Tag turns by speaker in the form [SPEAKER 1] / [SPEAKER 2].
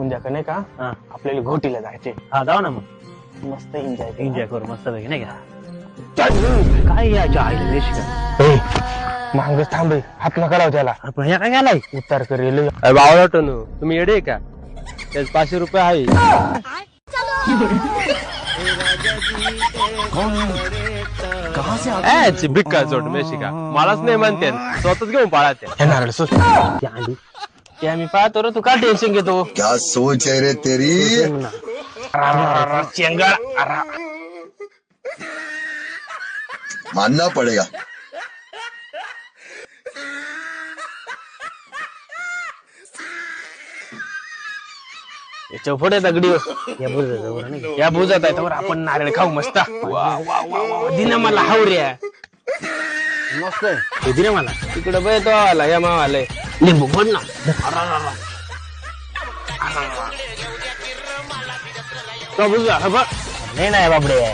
[SPEAKER 1] उद्या का नाही का
[SPEAKER 2] हा
[SPEAKER 1] आपल्याला घोटीला जायचे
[SPEAKER 2] हा जाऊ ना मग
[SPEAKER 1] मस्त एन्जॉय
[SPEAKER 2] एन्जॉय करू मस्त पैकी नाही का काय याच्या आईला वेश का
[SPEAKER 1] मागच थांबे हात नका लाव त्याला
[SPEAKER 2] आपण ह्या काय गेलाय
[SPEAKER 1] उतार करेल
[SPEAKER 3] बावळा टनू तुम्ही येडे का त्याच 500 रुपये आहे भिक्का चोट मेशिका मलाच नाही म्हणते स्वतःच घेऊन पाळा त्या
[SPEAKER 1] नारळ सोड
[SPEAKER 2] ती अंडी
[SPEAKER 1] ते आम्ही पाहतो रे तू का टेन्शन घेतो
[SPEAKER 4] क्या सोच है रे तेरी
[SPEAKER 1] चेंगळ
[SPEAKER 4] मानना पड़ेगा
[SPEAKER 1] याच्या पुढे दगडी
[SPEAKER 2] या बोल नाही
[SPEAKER 1] या बुजात आहे तर आपण नारळ खाऊ मस्त वा वा वा वा दिना मला हावऱ्या
[SPEAKER 2] मस्त आहे हे दिले मला
[SPEAKER 1] तिकडे बघ तो आला या मावाले
[SPEAKER 2] लिंबू बोल ना
[SPEAKER 1] तो बुजा हा बघ
[SPEAKER 2] नाही नाही बाबडे